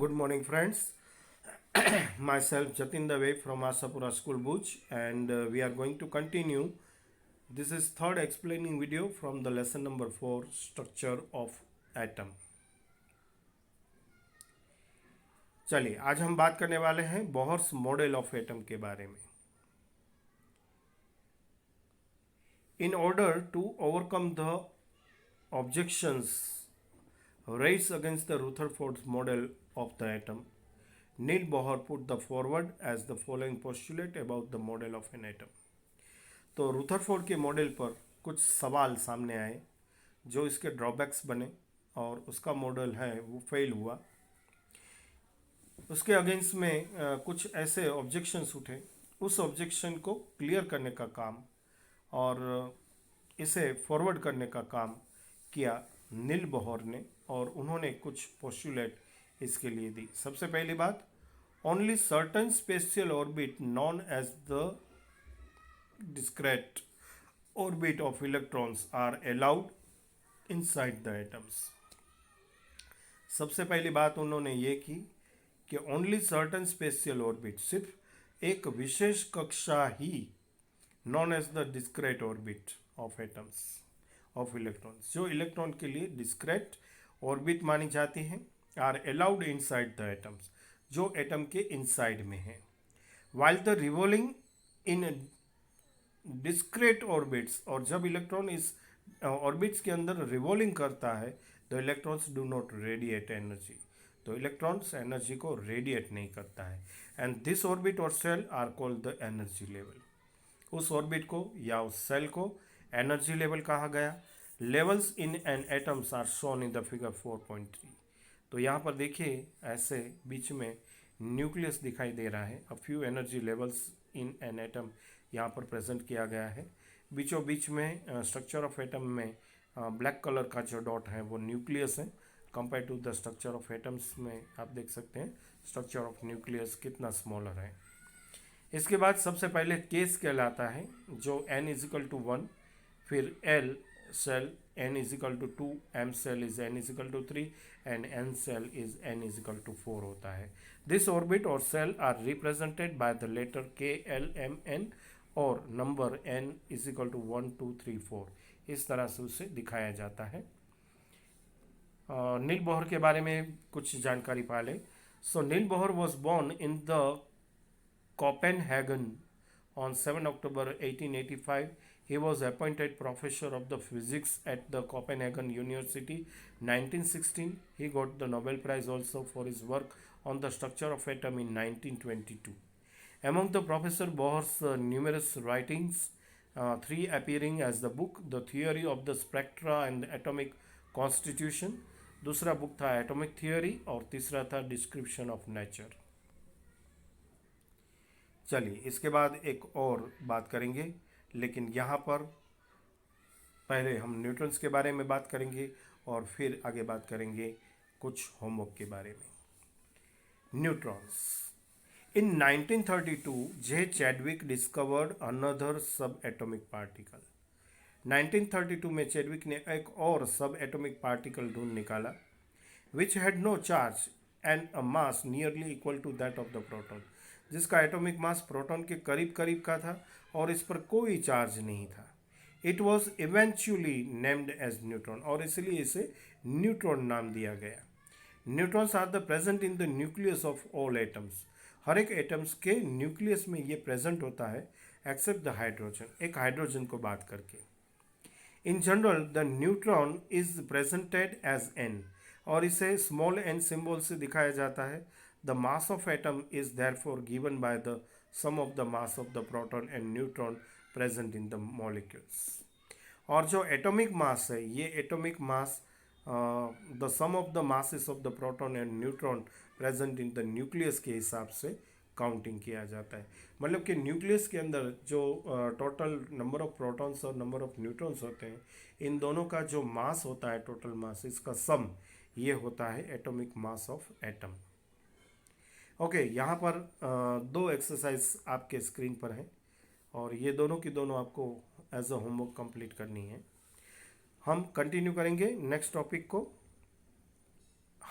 Good morning, friends. Myself Jatin Dave from Asapura School Bhuj, and we are going to continue. This is third explaining video from the lesson number 4, structure of atom. चलिए आज हम बात करने वाले हैं Bohr's model of atom के बारे में. In order to overcome the objections raised against the Rutherford's model of the atom, Neil Bohr put the forward as the following postulate about the model of an atom. तो Rutherford के model पर कुछ सवाल सामने आए जो इसके drawbacks बने और उसका मॉडल है वो फेल हुआ. उसके अगेंस्ट में कुछ ऐसे ऑब्जेक्शंस उठे. उस ऑब्जेक्शन को क्लियर करने का काम और इसे फॉरवर्ड करने का काम किया नील बोहर ने और उन्होंने कुछ पोस्टुलेट इसके लिए दी. सबसे पहली बात, only certain special orbit known as the discrete orbit of electrons are allowed inside the atoms. सबसे पहली बात उन्होंने ये की कि ओनली सर्टन स्पेशियल ऑर्बिट, सिर्फ एक विशेष कक्षा ही, known as the discrete orbit of atoms of electrons, जो इलेक्ट्रॉन के लिए डिस्क्रेट ऑर्बिट मानी जाती हैं, are allowed inside the atoms, जो एटम के इनसाइड में है. While the revolving in discrete orbits, और जब इलेक्ट्रॉन इस ऑर्बिट्स के अंदर रिवॉल्विंग करता है the electrons do not radiate energy, तो इलेक्ट्रॉन्स एनर्जी को रेडिएट नहीं करता है. एंड दिस ऑर्बिट और shell are called the energy level. उस ऑर्बिट को या उस सेल को एनर्जी लेवल कहा गया. Levels in an atoms are shown in the figure 4.3. तो यहाँ पर देखिए ऐसे बीच में न्यूक्लियस दिखाई दे रहा है. A few energy levels in an atom यहाँ पर प्रेजेंट किया गया है. बीचों बीच में स्ट्रक्चर ऑफ एटम में ब्लैक कलर का जो डॉट है वो न्यूक्लियस है. Compare to the structure of atoms में आप देख सकते हैं स्ट्रक्चर ऑफ न्यूक्लियस कितना स्मॉलर है. इसके बाद सबसे पहले केस कहलाता है जो n इजिकल टू 1, फिर L shell n is equal to 2, M shell is n is equal to 3 and N shell is n is equal to 4 होता है. दिस ऑर्बिट और shell are represented by the letter K, L, M, N और number n is equal to 1, 2, 3, 4. इस तरह से उसे दिखाया जाता है. नील बोहर के बारे में कुछ जानकारी पा लें. So Niels Bohr was born in the Copenhagen on 7 October 1885. He was appointed professor of the physics at the Copenhagen University. 1916, he got the Nobel Prize also for his work on the structure of atom in 1922. Among the Professor Bohr's numerous writings, three appearing as the book, The Theory of the Spectra and Atomic Constitution. दूसरा book था atomic theory और तीसरा था description of nature. चलिए इसके बाद एक और बात करेंगे, लेकिन यहाँ पर पहले हम न्यूट्रॉन्स के बारे में बात करेंगे और फिर आगे बात करेंगे कुछ होमवर्क के बारे में. Neutrons. In 1932, J. Chadwick discovered another subatomic particle. 1932 में चैडविक ने एक और सब एटॉमिक पार्टिकल ढूंढ निकाला which had no charge and a mass nearly equal to that of the proton, जिसका एटॉमिक मास प्रोटॉन के करीब करीब का था और इस पर कोई चार्ज नहीं था. It was eventually named as neutron, और इसलिए इसे न्यूट्रॉन नाम दिया गया. Neutrons are the present in the nucleus of all atoms. हर एक एटम्स के न्यूक्लियस में ये प्रेजेंट होता है एक्सेप्ट द हाइड्रोजन, एक हाइड्रोजन को बात करके. In general the neutron is presented as n, और इसे स्मॉल एन सिंबल से दिखाया जाता है. The mass of atom is therefore given by the sum of the mass of the proton and neutron present in the molecules. और जो atomic mass है ये atomic mass the sum of the masses of the proton and neutron present in the nucleus के हिसाब से counting किया जाता है. मतलब कि न्यूक्लियस के अंदर जो टोटल नंबर ऑफ प्रोटॉन्स और नंबर ऑफ न्यूट्रॉन्स होते हैं, इन दोनों का जो मास होता है, टोटल मास, इसका सम ये होता है atomic mass of atom. Okay, यहाँ पर दो एक्सरसाइज आपके स्क्रीन पर हैं और ये दोनों की दोनों आपको एज अ होमवर्क कंप्लीट करनी है. हम कंटिन्यू करेंगे नेक्स्ट टॉपिक को.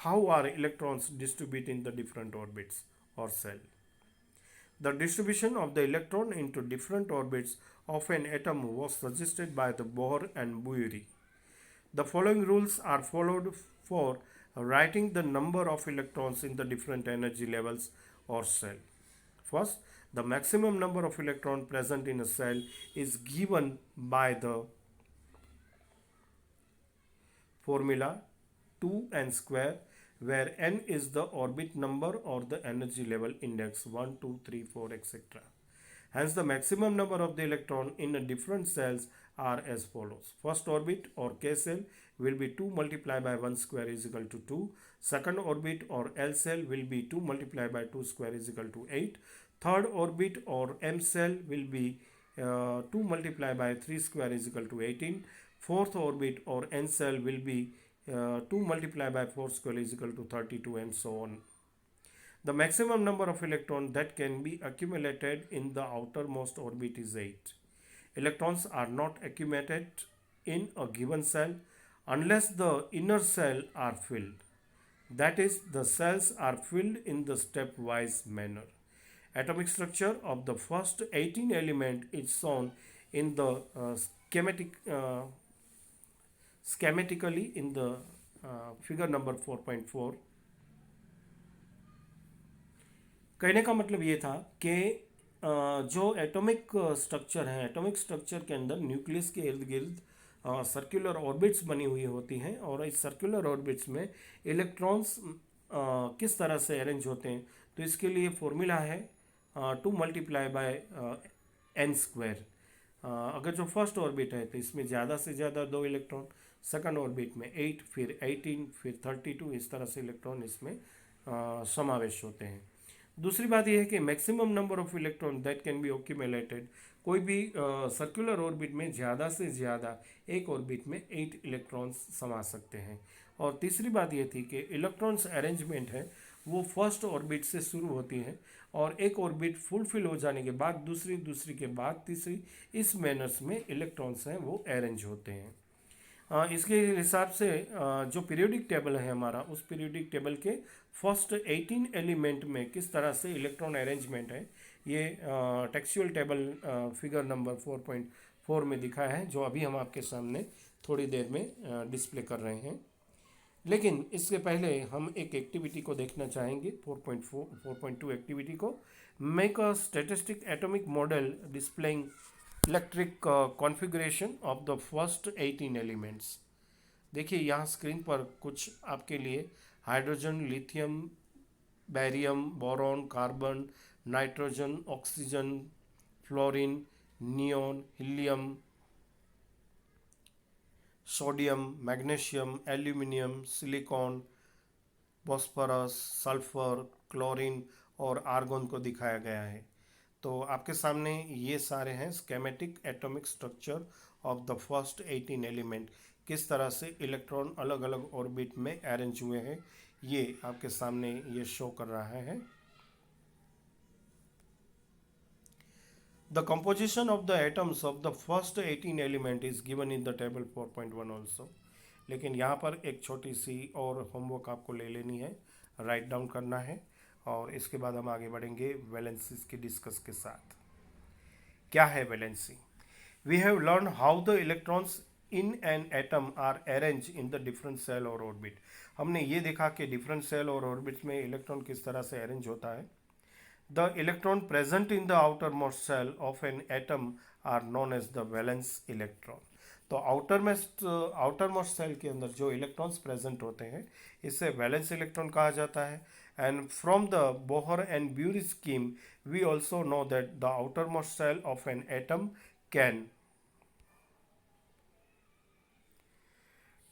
how are electrons distributed in the different orbits or cell? The distribution of the electron into different orbits of an atom was suggested by the Bohr and Bury. The following rules are followed for writing the number of electrons in the different energy levels or cell. First, the maximum number of electrons present in a cell is given by the formula 2n square, where n is the orbit number or the energy level index 1, 2, 3, 4, etc. Hence, the maximum number of the electron in a different cells are as follows. First orbit or K cell will be 2 multiplied by 1 square is equal to 2. Second orbit or L cell will be 2 multiplied by 2 square is equal to 8. Third orbit or M cell will be 2 multiplied by 3 square is equal to 18. Fourth orbit or N cell will be 2 multiplied by 4 square is equal to 32, and so on. The maximum number of electrons that can be accumulated in the outermost orbit is 8. Electrons are not accumulated in a given cell unless the inner cell are filled. That is, the cells are filled in the stepwise manner. Atomic structure of the first 18 element is shown in the schematically in the figure number 4.4. कहने का मतलब ये था कि जो atomic structure है, atomic structure के अंदर न्यूक्लियस के इर्द गिर्द सर्कुलर ऑर्बिट्स बनी हुई होती हैं, और इस सर्कुलर ऑर्बिट्स में इलेक्ट्रॉन्स किस तरह से अरेंज होते हैं, तो इसके लिए फॉर्मूला है 2 मल्टीप्लाई बाय n स्क्वायर. अगर जो फर्स्ट ऑर्बिट है तो इसमें ज़्यादा से ज़्यादा 2 इलेक्ट्रॉन, सेकंड ऑर्बिट में 8, फिर 18, फिर 32, इस तरह से इलेक्ट्रॉन इसमें समावेश होते हैं. दूसरी बात यह है कि maximum number of electron that can be accumulated, कोई भी सर्कुलर ऑर्बिट में ज़्यादा से ज़्यादा एक ऑर्बिट में 8 इलेक्ट्रॉन्स समा सकते हैं. और तीसरी बात यह थी कि इलेक्ट्रॉन्स अरेंजमेंट है वो फर्स्ट ऑर्बिट से शुरू होती है, और एक ऑर्बिट फुलफिल हो जाने के बाद दूसरी के बाद तीसरी, इस मैनर्स में इलेक्ट्रॉन्स हैं वो अरेंज होते हैं. इसके हिसाब से जो पीरियोडिक टेबल है हमारा, उस पीरियोडिक टेबल के फर्स्ट 18 एलिमेंट में किस तरह से इलेक्ट्रॉन अरेंजमेंट है, ये टेक्सचुअल टेबल फिगर नंबर 4.4 में दिखा है, जो अभी हम आपके सामने थोड़ी देर में डिस्प्ले कर रहे हैं. लेकिन इससे पहले हम एक एक्टिविटी को देखना चाहेंगे, 4.2 एक्टिविटी को. Make a statistic atomic model displaying electric configuration of the first 18 elements. देखिए यहाँ स्क्रीन पर कुछ आपके लिए hydrogen, lithium, barium, boron, carbon, nitrogen, oxygen, fluorine, neon, helium, sodium, magnesium, aluminium, silicon, phosphorus, sulphur, chlorine और argon को दिखाया गया है. तो आपके सामने ये सारे हैं schematic atomic structure of the first 18 element. किस तरह से इलेक्ट्रॉन अलग अलग ऑर्बिट में अरेंज हुए हैं, ये आपके सामने ये शो कर रहा है. The composition of the atoms of the first 18 element is given in the table 4.1 also. लेकिन यहाँ पर एक छोटी सी और होमवर्क आपको ले लेनी है, राइट डाउन करना है, और इसके बाद हम आगे बढ़ेंगे वैलेंसीज के डिस्कस के साथ. क्या है valency? We have learn how the electrons in an atom are arrange in the different shell और ऑर्बिट. हमने ये देखा कि डिफरेंट सेल और ऑर्बिट में इलेक्ट्रॉन किस तरह से अरेंज होता है. The electron present in the outer most shell of an atom are known as the valence electron. तो आउटर मोस्ट सेल के अंदर जो इलेक्ट्रॉन्स प्रेजेंट होते हैं, इसे वैलेंस इलेक्ट्रॉन कहा जाता है. And from the Bohr and Bury scheme, we also know that the outermost cell of an atom can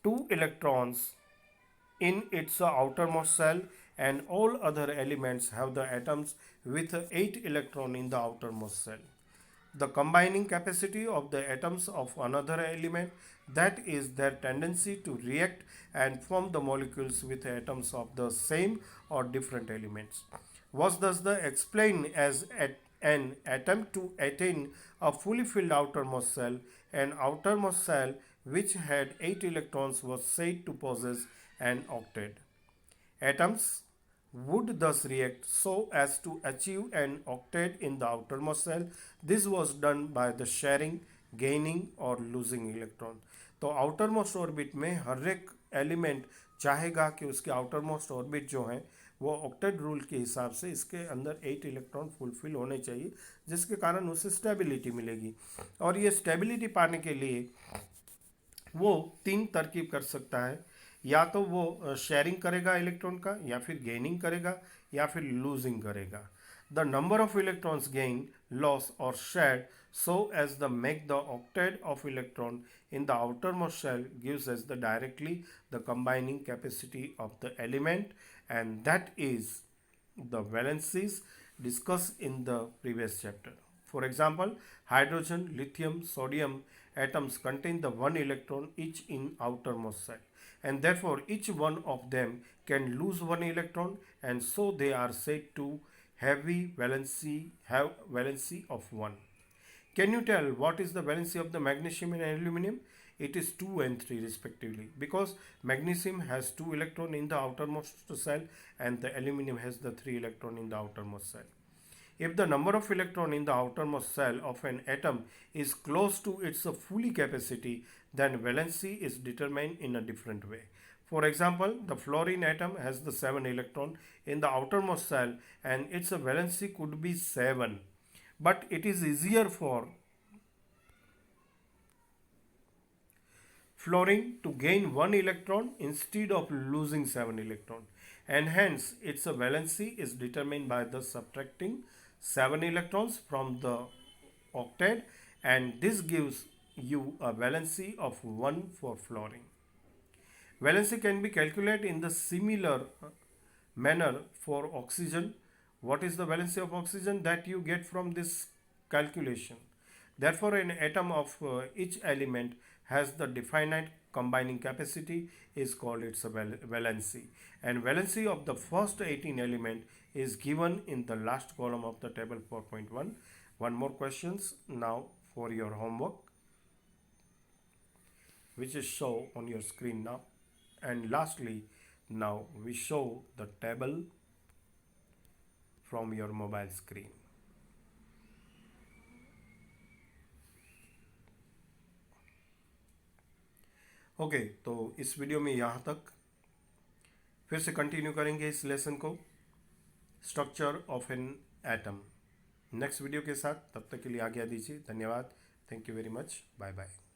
2 electrons in its outermost cell, and all other elements have the atoms with 8 electron in the outermost cell. The combining capacity of the atoms of another element, that is their tendency to react and form the molecules with atoms of the same or different elements, was thus explained as an attempt to attain a fully filled outermost cell. An outermost cell which had 8 electrons was said to possess an octet. Atoms would thus react so as to achieve an octet in the outermost shell. This was done by the sharing, gaining और losing electron. तो outermost orbit में हर एक element चाहेगा कि उसके outermost orbit जो है वो ऑक्टेट रूल के हिसाब से इसके अंदर 8 इलेक्ट्रॉन फुलफिल होने चाहिए, जिसके कारण उसे स्टेबिलिटी मिलेगी। और ये स्टेबिलिटी पाने के लिए वो तीन तरकीब कर सकता है, या तो वो शेयरिंग करेगा इलेक्ट्रॉन का, या फिर गेनिंग करेगा, या फिर लूजिंग करेगा। The number of electrons gain, loss और shared so as the make the octet of electron in the outermost shell gives us the directly the combining capacity of the element, and that is the valencies discussed in the previous chapter. For example, hydrogen, lithium, sodium atoms contain the one electron each in outermost shell, and therefore each one of them can lose one electron, and so they are said to have valency of 1. Can you tell what is the valency of the magnesium and aluminum? It is 2 and 3 respectively, because magnesium has 2 electrons in the outermost shell and the aluminum has the 3 electrons in the outermost shell. If the number of electrons in the outermost shell of an atom is close to its fully capacity, then valency is determined in a different way. For example, the fluorine atom has the 7 electrons in the outermost shell and its valency could be 7. But it is easier for fluorine to gain 1 electron instead of losing 7 electrons, and hence its valency is determined by the subtracting 7 electrons from the octet, and this gives you a valency of 1 for fluorine. Valency can be calculated in the similar manner for oxygen. What is the valency of oxygen? That you get from this calculation. Therefore, an atom of each element has the definite combining capacity is called its valency, and valency of the first 18 element is given in the last column of the table 4.1. One more questions now for your homework, which is shown on your screen now. And lastly, now we show the table from your mobile screen. Okay, तो इस video में यहाँ तक। फिर से continue करेंगे इस lesson को, structure of an atom, next video के साथ। तब तक के लिए आज्ञा दीजिए। धन्यवाद। Thank you very much. Bye bye.